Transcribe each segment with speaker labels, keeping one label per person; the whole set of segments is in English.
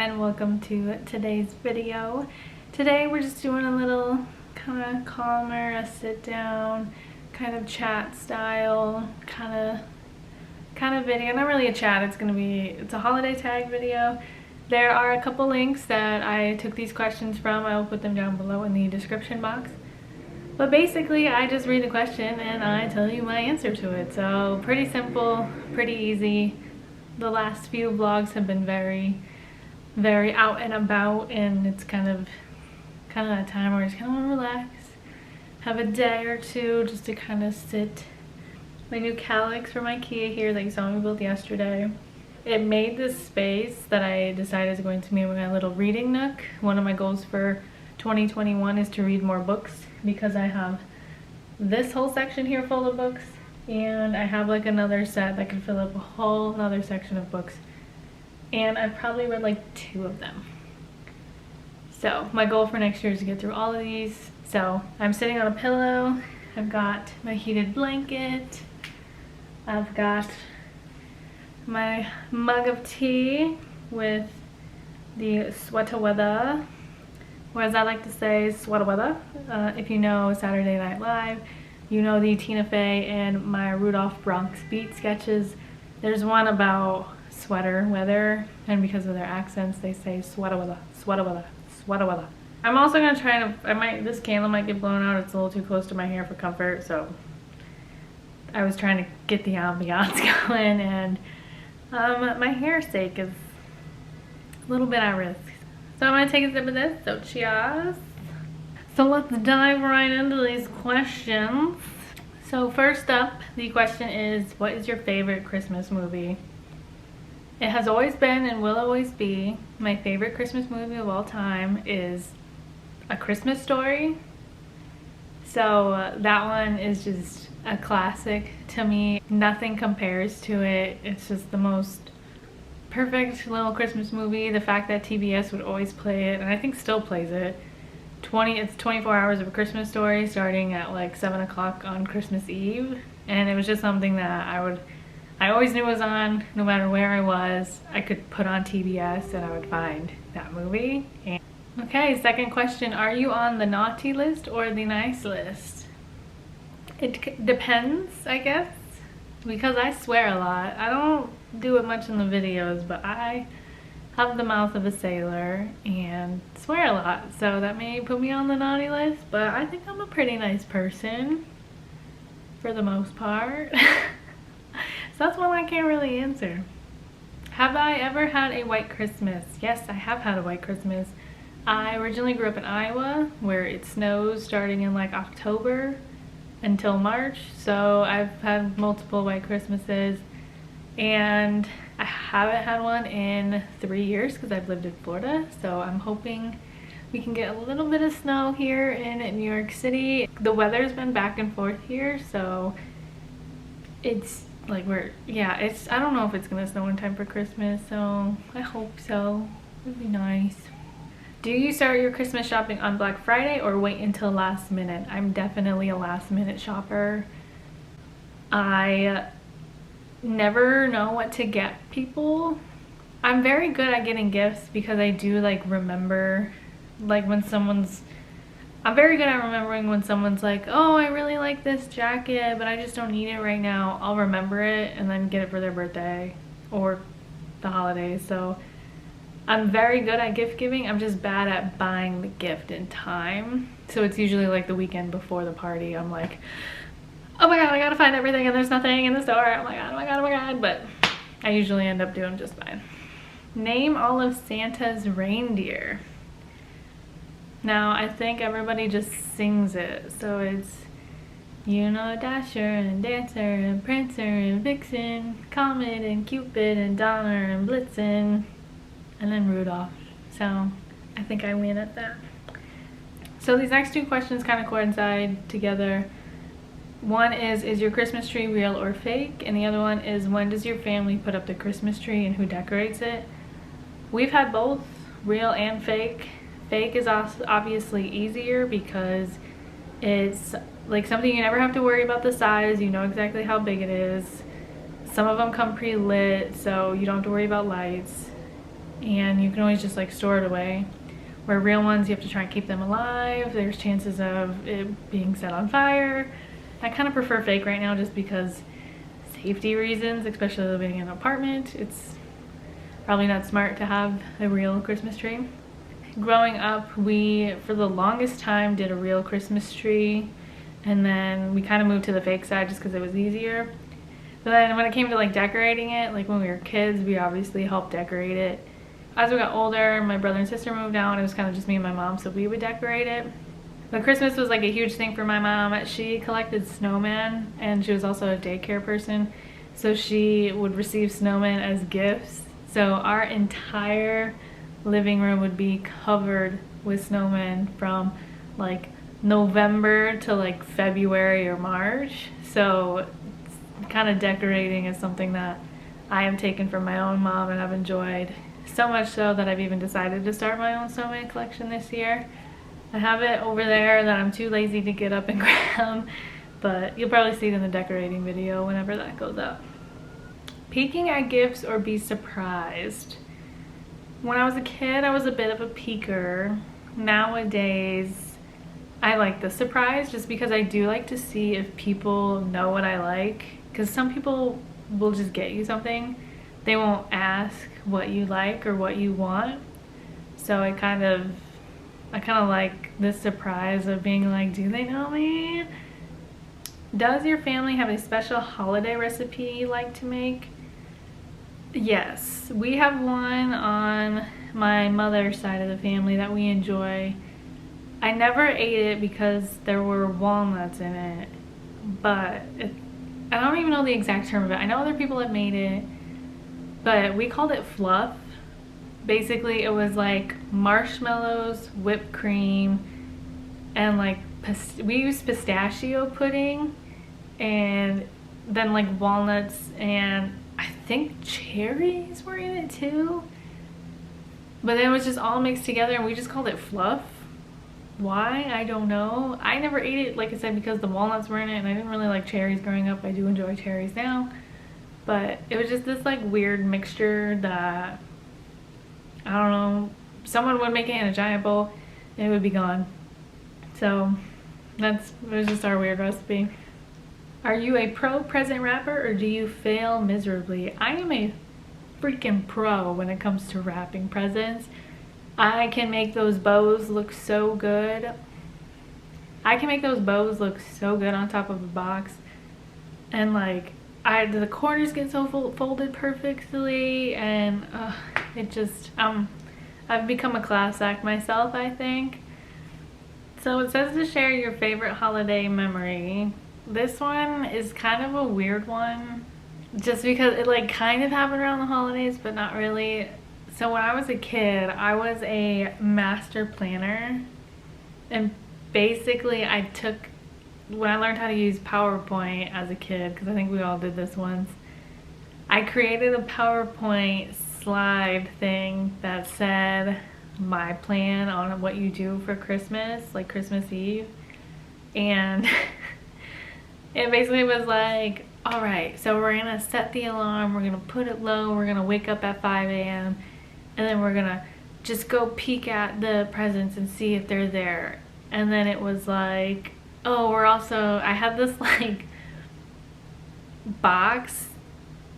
Speaker 1: and welcome to today's video. Today we're just doing a little kind of calmer, a sit down, kind of chat style, kind of video. Not really a chat, it's a holiday tag video. There are a couple links that I took these questions from. I will put them down below in the description box. But basically, I just read the question and I tell you my answer to it. So pretty simple, pretty easy. The last few vlogs have been very out and about, and it's kind of a time where I just kind of want to relax, have a day or two just to kind of sit. My new calyx from IKEA here that you saw me build yesterday. It made this space that I decided is going to be my little reading nook. One of my goals for 2021 is to read more books, because I have this whole section here full of books, and I have like another set that can fill up a whole another section of books, and I've probably read like 2 of them. So my goal for next year is to get through all of these. So I'm sitting on a pillow, I've got my heated blanket, I've got my mug of tea with the sweater weather, or as I like to say, sweater weather. If you know Saturday Night Live, you know the Tina Fey and Maya Rudolph Bronx Beat sketches. There's one about sweater weather, and because of their accents, they say sweater weather, sweater weather, sweater weather. I'm also gonna try to, this candle might get blown out. It's a little too close to my hair for comfort, so I was trying to get the ambiance going, and my hair's sake is a little bit at risk. So I'm gonna take a sip of this, so cheers. So let's dive right into these questions. So first up, the question is, what is your favorite Christmas movie? It has always been and will always be, my favorite Christmas movie of all time is A Christmas Story. So that one is just a classic to me. Nothing compares to it. It's just the most perfect little Christmas movie. The fact that TBS would always play it, and I think still plays it. It's 24 hours of A Christmas Story, starting at like 7 o'clock on Christmas Eve, and it was just something that I always knew was on. No matter where I was, I could put on TBS and I would find that movie. Okay, second question, are you on the naughty list or the nice list? It depends, I guess, because I swear a lot. I don't do it much in the videos, but I have the mouth of a sailor and swear a lot, so that may put me on the naughty list, but I think I'm a pretty nice person for the most part. So that's one I can't really answer. Have I ever had a white Christmas? Yes, I have had a white Christmas. I originally grew up in Iowa, where it snows starting in like October until March, so I've had multiple white Christmases, and I haven't had one in 3 years because I've lived in Florida, so I'm hoping we can get a little bit of snow here in New York City. The weather's been back and forth here, so it's like I don't know if it's gonna snow in time for Christmas, so I hope so. It would be nice. Do you start your Christmas shopping on Black Friday or wait until last minute? I'm definitely a last minute shopper. I never know what to get people. I'm very good at getting gifts because I do like remember, like when I'm very good at remembering when someone's like, oh, I really like this jacket, but I just don't need it right now. I'll remember it and then get it for their birthday or the holidays. So I'm very good at gift giving. I'm just bad at buying the gift in time. So it's usually like the weekend before the party. I'm like, oh my god, I gotta find everything and there's nothing in the store. Oh my god, oh my god, oh my god. But I usually end up doing just fine. Name all of Santa's reindeer. Now, I think everybody just sings it. So it's, you know, Dasher and Dancer and Prancer and Vixen, Comet and Cupid and Donner and Blitzen, and then Rudolph. So I think I win at that. So these next 2 questions kind of coincide together. One is your Christmas tree real or fake? And the other one is, when does your family put up the Christmas tree and who decorates it? We've had both, real and fake. Fake is obviously easier because it's like something you never have to worry about the size. You know exactly how big it is. Some of them come pre-lit, so you don't have to worry about lights. and you can always just like store it away. Where real ones, you have to try and keep them alive. There's chances of it being set on fire. I kind of prefer fake right now just because safety reasons, especially living in an apartment. It's probably not smart to have a real Christmas tree. Growing up, we, for the longest time, did a real Christmas tree, and then we kind of moved to the fake side just because it was easier. But then when it came to like decorating it, like when we were kids, we obviously helped decorate it. As we got older, my brother and sister moved out. It was kind of just me and my mom, so we would decorate it. But Christmas was like a huge thing for my mom. She collected snowmen, and she was also a daycare person, so she would receive snowmen as gifts. So our entire living room would be covered with snowmen from like November to like February or March. So kind of decorating is something that I have taken from my own mom and I've enjoyed. So much so that I've even decided to start my own snowman collection this year. I have it over there that I'm too lazy to get up and grab, but you'll probably see it in the decorating video whenever that goes up. Peeking at gifts or be surprised. When I was a kid, I was a bit of a peeker. Nowadays, I like the surprise just because I do like to see if people know what I like. Because some people will just get you something. They won't ask what you like or what you want. So I kind of like this surprise of being like, do they know me? Does your family have a special holiday recipe you like to make? Yes, we have one on my mother's side of the family that we enjoy. I never ate it because there were walnuts in it, but I don't even know the exact term of it. I know other people have made it, but we called it fluff. Basically, it was like marshmallows, whipped cream, and like we used pistachio pudding, and then like walnuts, and I think cherries were in it too. But then it was just all mixed together, and we just called it fluff. Why? I don't know. I never ate it, like I said, because the walnuts were in it, and I didn't really like cherries growing up. I do enjoy cherries now. But it was just this like weird mixture that, I don't know, someone would make it in a giant bowl and it would be gone. So it was just our weird recipe. Are you a pro present wrapper or do you fail miserably? I am a freaking pro when it comes to wrapping presents. I can make those bows look so good. I can make those bows look so good on top of a box. And like, the corners get so folded perfectly, and it just, I've become a class act myself, I think. So it says to share your favorite holiday memory. This one is kind of a weird one, just because it like kind of happened around the holidays, but not really. So when I was a kid, I was a master planner, and basically when I learned how to use PowerPoint as a kid, because I think we all did this once, I created a PowerPoint slide thing that said my plan on what you do for Christmas, like Christmas Eve. And it basically was like, all right, so we're gonna set the alarm, we're gonna put it low, we're gonna wake up at 5 a.m. and then we're gonna just go peek at the presents and see if they're there. And then it was like, oh, I had this like box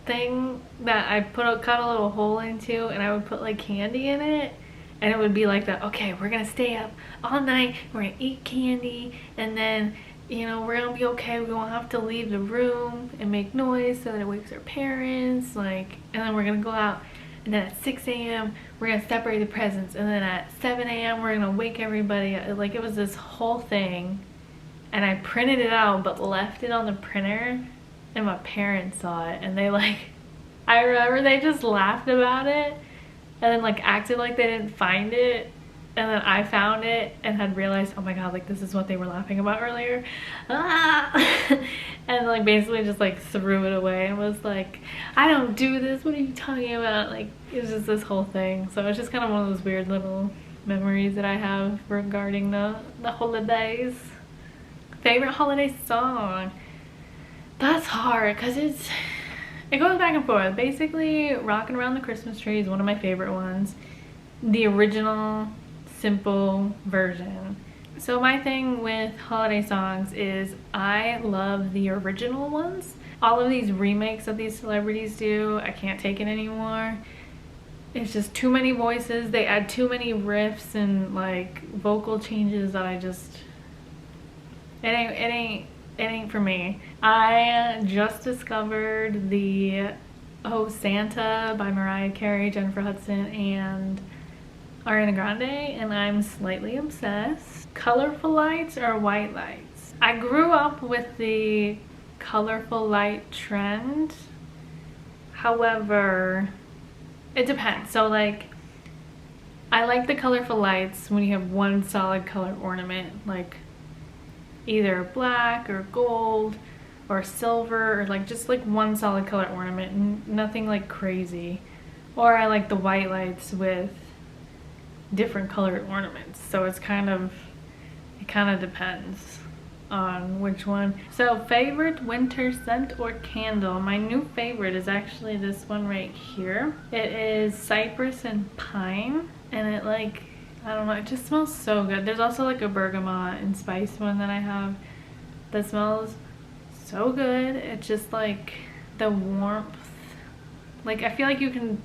Speaker 1: thing that I cut a little hole into, and I would put like candy in it, and it would be like that, okay, we're gonna stay up all night, we're gonna eat candy, and then, you know, we're gonna be okay, we won't have to leave the room and make noise so that it wakes our parents, like, and then we're gonna go out, and then at 6 a.m. we're gonna separate the presents, and then at 7 a.m. we're gonna wake everybody up. Like, it was this whole thing, and I printed it out but left it on the printer, and my parents saw it, and they like, I remember they just laughed about it and then like acted like they didn't find it, and then I found it and had realized, oh my god, like this is what they were laughing about earlier. And like basically just like threw it away and was like, I don't do this, what are you talking about? Like, it was just this whole thing. So it's just kind of one of those weird little memories that I have regarding the holidays. Favorite holiday song? That's hard because it goes back and forth. Basically, Rockin' Around the Christmas Tree is one of my favorite ones. The original, simple version. So my thing with holiday songs is I love the original ones. All of these remakes that these celebrities do, I can't take it anymore. It's just too many voices. They add too many riffs and like vocal changes that I just, it ain't for me. I just discovered the Oh Santa by Mariah Carey, Jennifer Hudson, and Ariana Grande, and I'm slightly obsessed. Colorful lights or white lights? I grew up with the colorful light trend. However, it depends. So like, I like the colorful lights when you have one solid color ornament, like either black or gold or silver, or like just like one solid color ornament, nothing like crazy. Or I like the white lights with different colored ornaments. So it kind of depends on which one. So favorite winter scent or candle? My new favorite is actually this one right here. It is cypress and pine, and it like, I don't know, it just smells so good. There's also like a bergamot and spice one that I have that smells so good. It's just like the warmth, like I feel like you can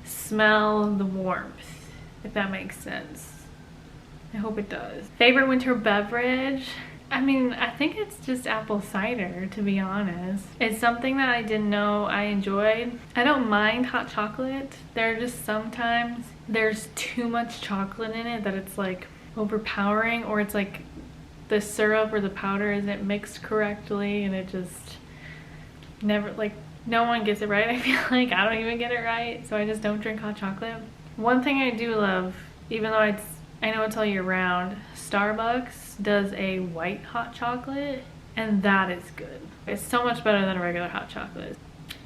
Speaker 1: smell the warmth, if that makes sense. I hope it does. Favorite winter beverage? I mean, I think it's just apple cider, to be honest. It's something that I didn't know I enjoyed. I don't mind hot chocolate. There are just sometimes there's too much chocolate in it that it's like overpowering, or it's like the syrup or the powder isn't mixed correctly, and it just never, like, no one gets it right. I feel like I don't even get it right, so I just don't drink hot chocolate. One thing I do love, even though I know it's all year round, Starbucks does a white hot chocolate, and that is good. It's so much better than a regular hot chocolate.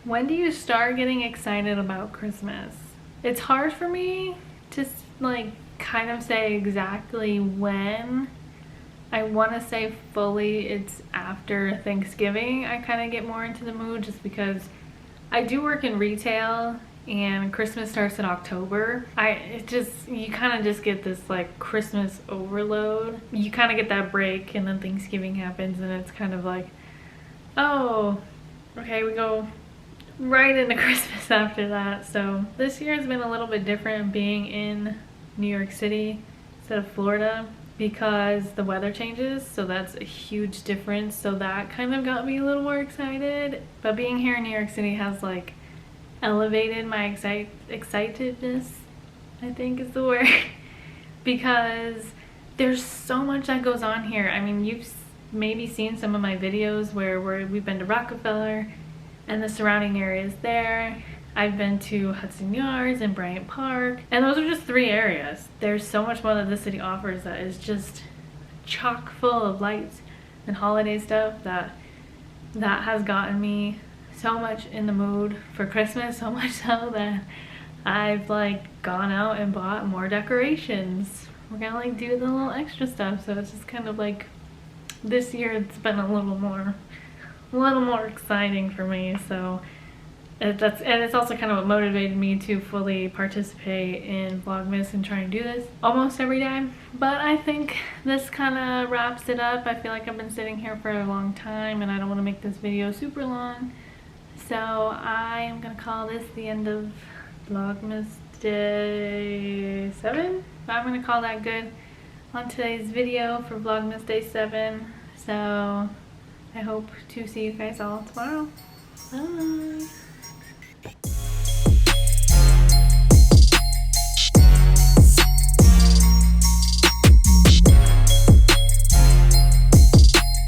Speaker 1: When do you start getting excited about Christmas? It's hard for me to like kind of say exactly when. I want to say fully it's after Thanksgiving I kind of get more into the mood, just because I do work in retail and Christmas starts in October. You kind of just get this like Christmas overload. You kind of get that break, and then Thanksgiving happens, and it's kind of like, oh, okay, we go right into Christmas after that. So this year has been a little bit different being in New York City instead of Florida, because the weather changes, so that's a huge difference. So that kind of got me a little more excited. But being here in New York City has like elevated my excitedness, I think is the word, because there's so much that goes on here. I mean, you've maybe seen some of my videos where we've been to Rockefeller and the surrounding areas there. I've been to Hudson Yards and Bryant Park, and those are just 3 areas. There's so much more that this city offers that is just chock full of lights and holiday stuff that has gotten me so much in the mood for Christmas, so much so that I've like gone out and bought more decorations. We're gonna like do the little extra stuff, so it's just kind of like this year it's been a little more exciting for me. So it's also kind of what motivated me to fully participate in Vlogmas and try and do this almost every day. But I think this kind of wraps it up. I feel like I've been sitting here for a long time, and I don't want to make this video super long. So I am gonna call this the end of Vlogmas Day 7. I'm gonna call that good on today's video for Vlogmas Day 7. So I hope to see you guys all tomorrow. Bye.